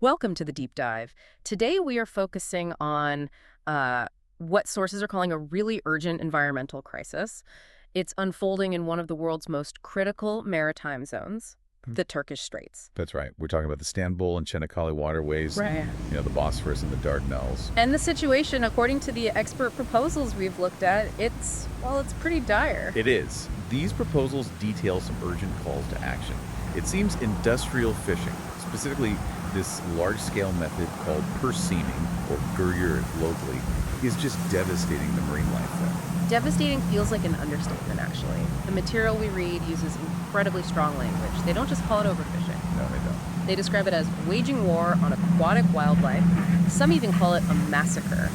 Welcome to the deep dive. Today we are focusing on what sources are calling a really urgent environmental crisis. It's unfolding in one of the world's most critical maritime zones, Mm. the Turkish Straits. That's right. We're talking about the Istanbul and Çanakkale waterways, Right. the Bosphorus and the Dardanelles. And the situation, according to the expert proposals we've looked at, it's pretty dire. It is. These proposals detail some urgent calls to action. It seems industrial fishing, specifically this large-scale method called purse seaming, or gurgur locally, is just devastating the marine life there. Devastating feels like an understatement, actually. The material we read uses incredibly strong language. They don't just call it overfishing. No, they don't. They describe it as waging war on aquatic wildlife. Some even call it a massacre.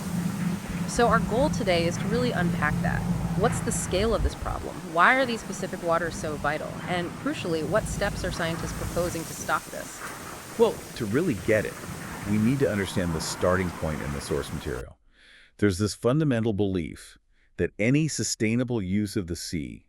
So our goal today is to really unpack that. What's the scale of this problem? Why are these specific waters so vital? And crucially, what steps are scientists proposing to stop this? Well, to really get it, we need to understand the starting point in the source material. There's this fundamental belief that any sustainable use of the sea,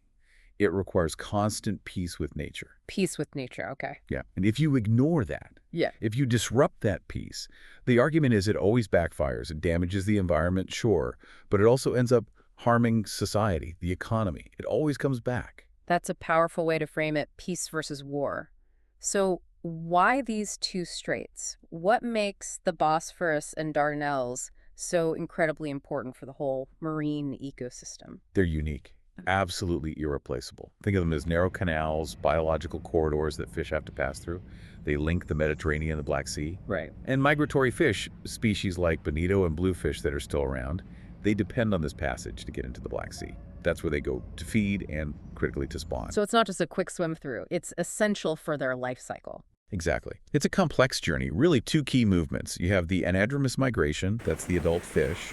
it requires constant peace with nature. Peace with nature, okay. Yeah. And if you ignore that, Yeah. if you disrupt that peace, the argument is it always backfires. It damages the environment, sure, but it also ends up harming society, the economy. It always comes back. That's a powerful way to frame it, peace versus war. So why these two straits? What makes the Bosphorus and Dardanelles so incredibly important for the whole marine ecosystem? They're unique, absolutely irreplaceable. Think of them as narrow canals, biological corridors that fish have to pass through. They link the Mediterranean and the Black Sea. Right. And migratory fish, species like bonito and bluefish that are still around, they depend on this passage to get into the Black Sea. That's where they go to feed and, critically, to spawn. So it's not just a quick swim through. It's essential for their life cycle. Exactly. It's a complex journey, really two key movements. You have the anadromous migration, that's the adult fish,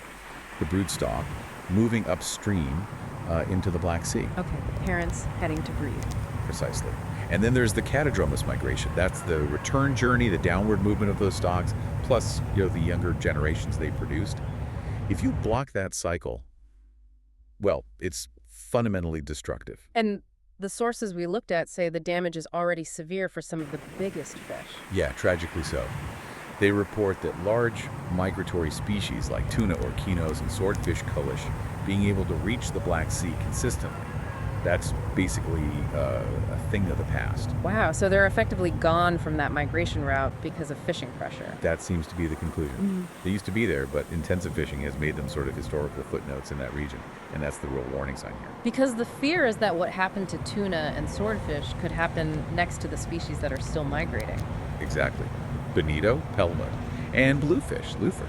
the broodstock, moving upstream into the Black Sea. Okay, the parents heading to breed. Precisely. And then there's the catadromous migration. That's the return journey, the downward movement of those stocks, plus the younger generations they produced. If you block that cycle, well, it's fundamentally destructive. And the sources we looked at say the damage is already severe for some of the biggest fish. Yeah, tragically so. They report that large migratory species like tuna or kinos and swordfish cullish being able to reach the Black Sea consistently. That's basically a thing of the past. Wow, so they're effectively gone from that migration route because of fishing pressure. That seems to be the conclusion. They used to be there, but intensive fishing has made them sort of historical footnotes in that region, and that's the real warning sign here. Because the fear is that what happened to tuna and swordfish could happen next to the species that are still migrating. Exactly. Bonito, pelmet, and bluefish, loofer.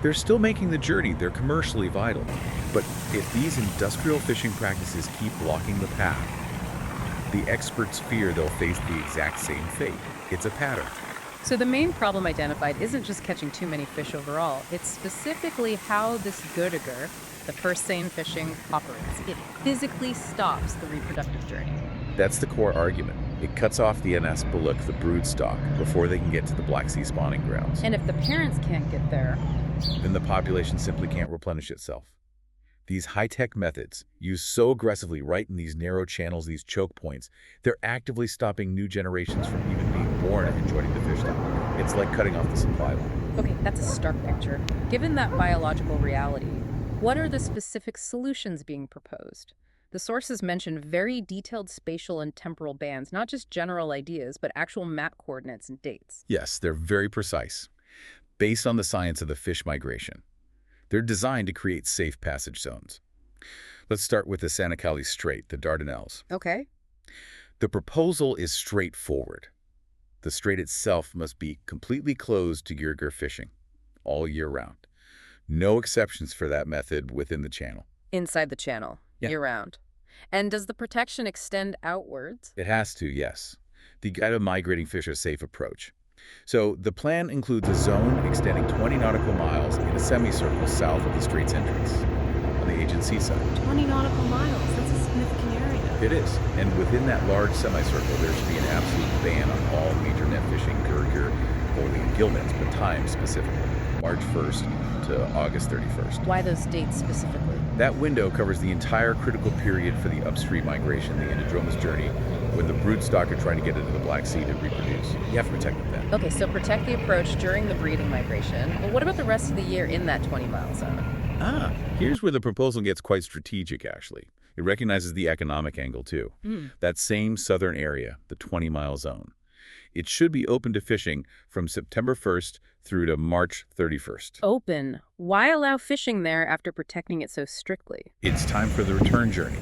They're still making the journey. They're commercially vital. But if these industrial fishing practices keep blocking the path, the experts fear they'll face the exact same fate. It's a pattern. So the main problem identified isn't just catching too many fish overall. It's specifically how this gurgur, the purse seine fishing, operates. It physically stops the reproductive journey. That's the core argument. It cuts off the Anas Bullock, the broodstock, before they can get to the Black Sea spawning grounds. And if the parents can't get there, Then the population simply can't replenish itself. These high-tech methods, used so aggressively right in these narrow channels, these choke points, they're actively stopping new generations from even being born and joining the fish stock. It's like cutting off the supply line. okay, that's a stark picture. Given that biological reality, what are the specific solutions being proposed? The sources mention very detailed spatial and temporal bands, not just general ideas, but actual map coordinates and dates. Yes, they're very precise, based on the science of the fish migration. They're designed to create safe passage zones. Let's start with the Çanakkale Strait, the Dardanelles. Okay. The proposal is straightforward. The strait itself must be completely closed to gurgur fishing all year round. No exceptions for that method within the channel. Inside the channel, Yeah. year-round. And does the protection extend outwards? It has to, yes. The Guide of Migrating Fish a Safe Approach. So the plan includes a zone extending 20 nautical miles in a semicircle south of the strait's entrance on the Aegean seaside. 20 nautical miles. That's a significant area. It is. And within that large semicircle, there should be an absolute ban on all major net fishing, gurgur, only gillnets, but timed specifically, March 1st to August 31st. Why those dates specifically? That window covers the entire critical period for the upstream migration, the anadromous journey, when the broodstock are trying to get into the Black Sea to reproduce. You have to protect them then. Okay, so protect the approach during the breeding migration. But what about the rest of the year in that 20-mile zone? Here's where the proposal gets quite strategic, actually. It recognizes the economic angle, too. That same southern area, the 20-mile zone. It should be open to fishing from September 1st through to March 31st. Open. Why allow fishing there after protecting it so strictly? It's time for the return journey,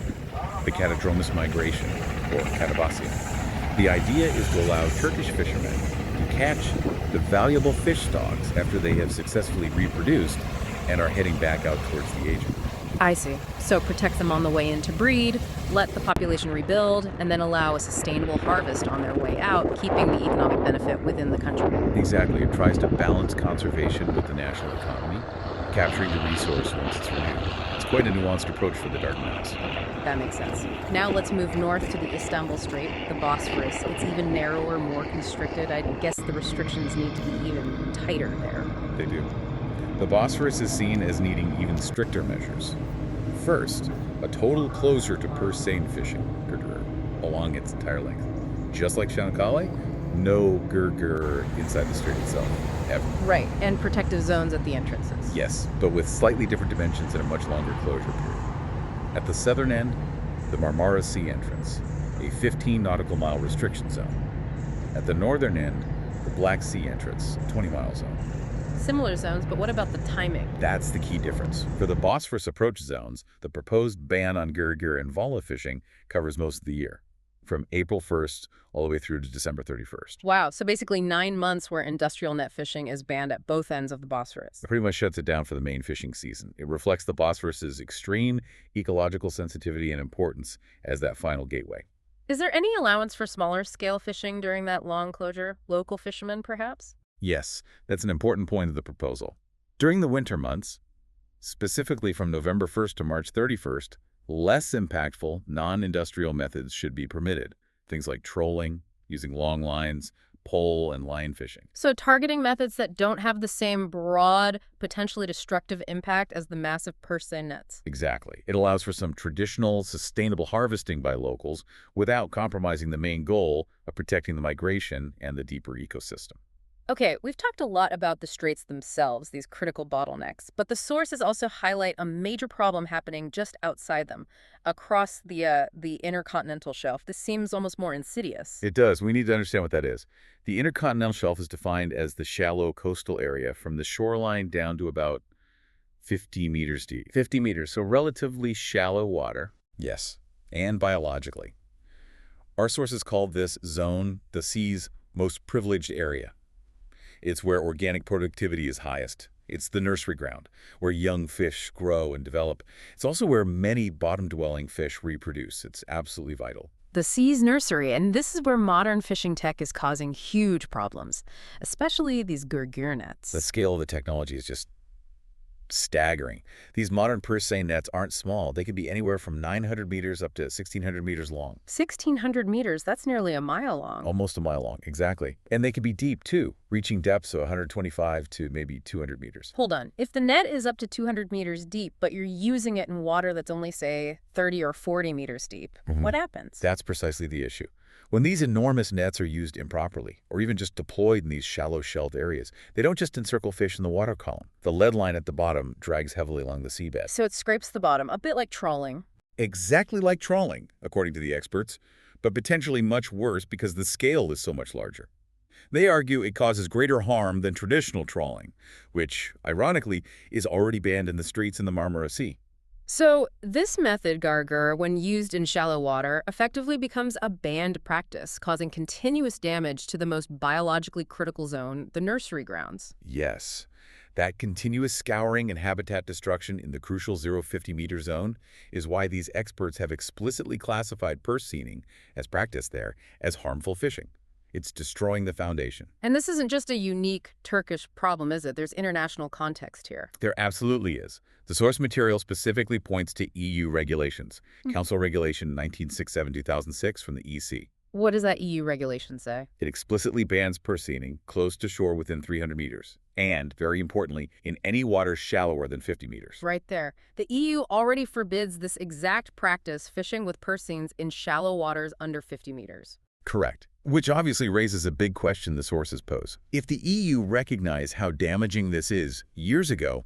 the catadromous migration, or catabasia. The idea is to allow Turkish fishermen to catch the valuable fish stocks after they have successfully reproduced and are heading back out towards the Aegean. I see. So protect them on the way in to breed, let the population rebuild, and then allow a sustainable harvest on their way out, keeping the economic benefit within the country. Exactly. It tries to balance conservation with the national economy, capturing the resource once it's renewed. It's quite a nuanced approach for the Dardanelles. That makes sense. Now let's move north to the Istanbul Strait, the Bosphorus. It's even narrower, more constricted. I guess the restrictions need to be even tighter there. They do. The Bosphorus is seen as needing even stricter measures. First, a total closure to purse seine fishing along its entire length. Just like Çanakkale, no gurgur inside the strait itself, ever. Right, and protective zones at the entrances. Yes, but with slightly different dimensions and a much longer closure period. At the southern end, the Marmara Sea entrance, a 15 nautical mile restriction zone. At the northern end, the Black Sea entrance, 20-mile zone. Similar zones, but what about the timing? That's the key difference. For the Bosphorus approach zones, the proposed ban on gurgur and vala fishing covers most of the year, from April 1st all the way through to December 31st. Wow, so basically 9 months where industrial net fishing is banned at both ends of the Bosphorus. It pretty much shuts it down for the main fishing season. It reflects the Bosphorus's extreme ecological sensitivity and importance as that final gateway. Is there any allowance for smaller scale fishing during that long closure? Local fishermen, perhaps? Yes, that's an important point of the proposal. During the winter months, specifically from November 1st to March 31st, less impactful, non-industrial methods should be permitted. Things like trolling, using long lines, pole and line fishing. So targeting methods that don't have the same broad, potentially destructive impact as the massive purse seine nets. Exactly. It allows for some traditional, sustainable harvesting by locals without compromising the main goal of protecting the migration and the deeper ecosystem. Okay, we've talked a lot about the straits themselves, these critical bottlenecks, but the sources also highlight a major problem happening just outside them, across the intercontinental shelf. This seems almost more insidious. It does. We need to understand what that is. The intercontinental shelf is defined as the shallow coastal area from the shoreline down to about 50 meters deep. 50 meters, so relatively shallow water. Yes, and biologically. Our sources call this zone the sea's most privileged area. It's where organic productivity is highest. It's the nursery ground, where young fish grow and develop. It's also where many bottom-dwelling fish reproduce. It's absolutely vital. The sea's nursery, and this is where modern fishing tech is causing huge problems, especially these gurgur nets. The scale of the technology is just staggering. These modern purse seine nets aren't small. They can be anywhere from 900 meters up to 1,600 meters long. 1,600 meters, that's nearly a mile long. Almost a mile long, exactly. And they can be deep, too, reaching depths of 125 to maybe 200 meters. Hold on. If the net is up to 200 meters deep, but you're using it in water that's only, say, 30 or 40 meters deep, what happens? That's precisely the issue. When these enormous nets are used improperly, or even just deployed in these shallow shelved areas, they don't just encircle fish in the water column. The lead line at the bottom drags heavily along the seabed. So it scrapes the bottom, a bit like trawling. Exactly like trawling, according to the experts, but potentially much worse because the scale is so much larger. They argue it causes greater harm than traditional trawling, which, ironically, is already banned in the Straits and the Marmara Sea. So this method, gurgur, when used in shallow water, effectively becomes a banned practice, causing continuous damage to the most biologically critical zone, the nursery grounds. Yes. That continuous scouring and habitat destruction in the crucial 0-50-meter zone is why these experts have explicitly classified purse seining, as practiced there, as harmful fishing. It's destroying the foundation. And this isn't just a unique Turkish problem, is it? There's international context here. There absolutely is. The source material specifically points to EU regulations, Council Regulation 1967-2006 from the EC. What does that EU regulation say? It explicitly bans pursening close to shore within 300 meters, and, very importantly, in any water shallower than 50 meters. Right there. The EU already forbids this exact practice, fishing with purseines in shallow waters under 50 meters. Correct. Which obviously raises a big question the sources pose. If the EU recognized how damaging this is years ago,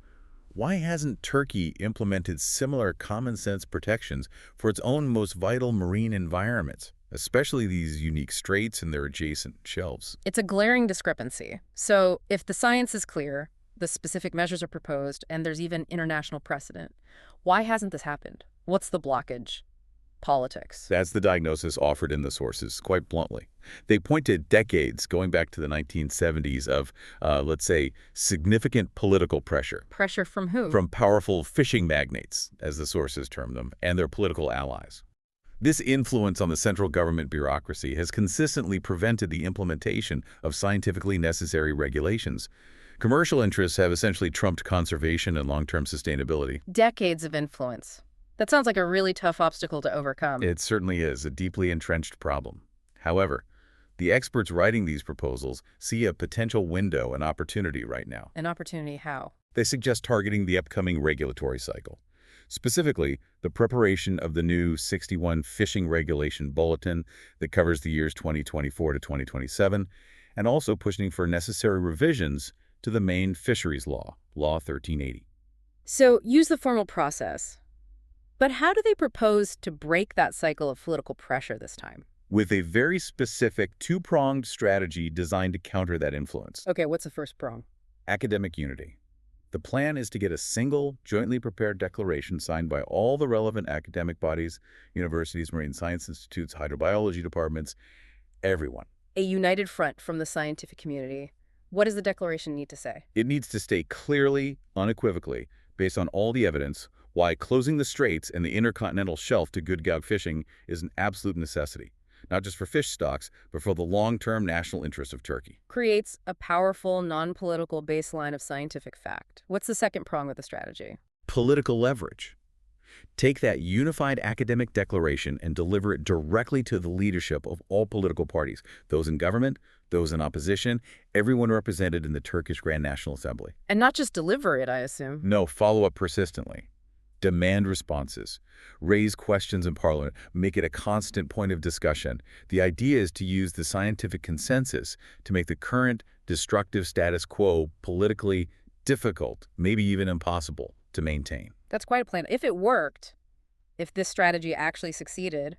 why hasn't Turkey implemented similar common-sense protections for its own most vital marine environments, especially these unique straits and their adjacent shelves? It's a glaring discrepancy. So if the science is clear, the specific measures are proposed, and there's even international precedent, why hasn't this happened? What's the blockage? Politics. That's the diagnosis offered in the sources, quite bluntly. They point to decades, going back to the 1970s, of, let's say, significant political pressure. Pressure from who? From powerful fishing magnates, as the sources term them, and their political allies. This influence on the central government bureaucracy has consistently prevented the implementation of scientifically necessary regulations. Commercial interests have essentially trumped conservation and long-term sustainability. Decades of influence. That sounds like a really tough obstacle to overcome. It certainly is a deeply entrenched problem. However, the experts writing these proposals see a potential window and opportunity right now. An opportunity how? They suggest targeting the upcoming regulatory cycle. Specifically, the preparation of the new 61 Fishing Regulation Bulletin that covers the years 2024 to 2027, and also pushing for necessary revisions to the main fisheries law, Law 1380. So use the formal process. But how do they propose to break that cycle of political pressure this time? With a very specific two-pronged strategy designed to counter that influence. Okay, what's the first prong? Academic unity. The plan is to get a single, jointly prepared declaration signed by all the relevant academic bodies, universities, marine science institutes, hydrobiology departments, everyone. A united front from the scientific community. What does the declaration need to say? It needs to state clearly, unequivocally, based on all the evidence, why closing the straits and the intercontinental shelf to good gag fishing is an absolute necessity, not just for fish stocks, but for the long-term national interests of Turkey. Creates a powerful, non-political baseline of scientific fact. What's the second prong of the strategy? Political leverage. Take that unified academic declaration and deliver it directly to the leadership of all political parties, those in government, those in opposition, everyone represented in the Turkish Grand National Assembly. And not just deliver it, I assume. No, follow up persistently. Demand responses. Raise questions in Parliament. Make it a constant point of discussion. The idea is to use the scientific consensus to make the current destructive status quo politically difficult, maybe even impossible, to maintain. That's quite a plan. If it worked, if this strategy actually succeeded,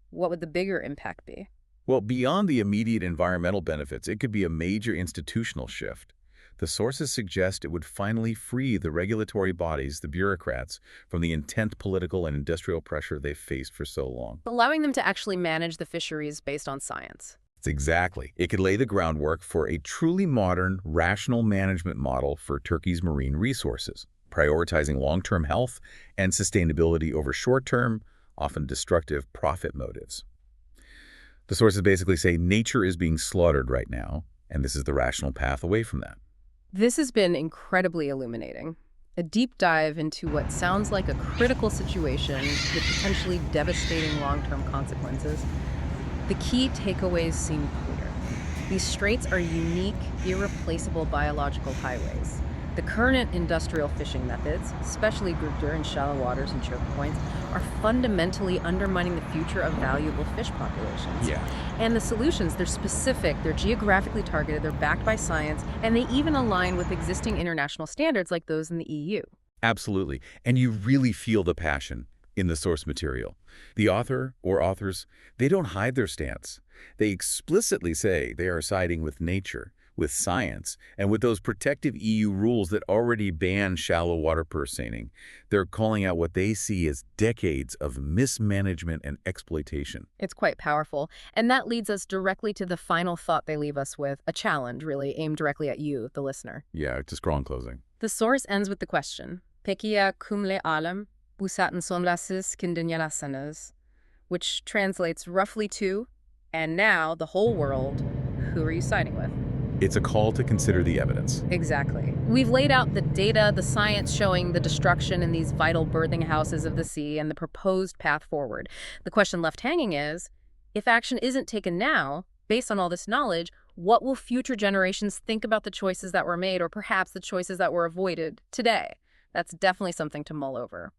what would the bigger impact be? Well, beyond the immediate environmental benefits, it could be a major institutional shift. The sources suggest it would finally free the regulatory bodies, the bureaucrats, from the intense political and industrial pressure they've faced for so long. Allowing them to actually manage the fisheries based on science. Exactly. It could lay the groundwork for a truly modern, rational management model for Turkey's marine resources, prioritizing long-term health and sustainability over short-term, often destructive profit motives. The sources basically say nature is being slaughtered right now, and this is the rational path away from that. This has been incredibly illuminating. A deep dive into what sounds like a critical situation with potentially devastating long-term consequences. The key takeaways seem clear. These straits are unique, irreplaceable biological highways. The current industrial fishing methods, especially grouped in shallow waters and choke points, are fundamentally undermining the future of valuable fish populations. Yeah. And the solutions, they're specific, they're geographically targeted, they're backed by science, and they even align with existing international standards like those in the EU. Absolutely. And you really feel the passion in the source material. The author or authors, they don't hide their stance. They explicitly say they are siding with nature, with science, and with those protective EU rules that already ban shallow water pursening. They're calling out what they see as decades of mismanagement and exploitation. It's quite powerful. And that leads us directly to the final thought they leave us with, a challenge, really, aimed directly at you, the listener. Yeah, it's a strong closing. The source ends with the question, Pekia kumle alem, busatın sonrasız kindinyalasınız, which translates roughly to, and now the whole world, who are you siding with? It's a call to consider the evidence. Exactly. We've laid out the data, the science showing the destruction in these vital birthing houses of the sea and the proposed path forward. The question left hanging is If action isn't taken now, based on all this knowledge, what will future generations think about the choices that were made, or perhaps the choices that were avoided today? That's definitely something to mull over.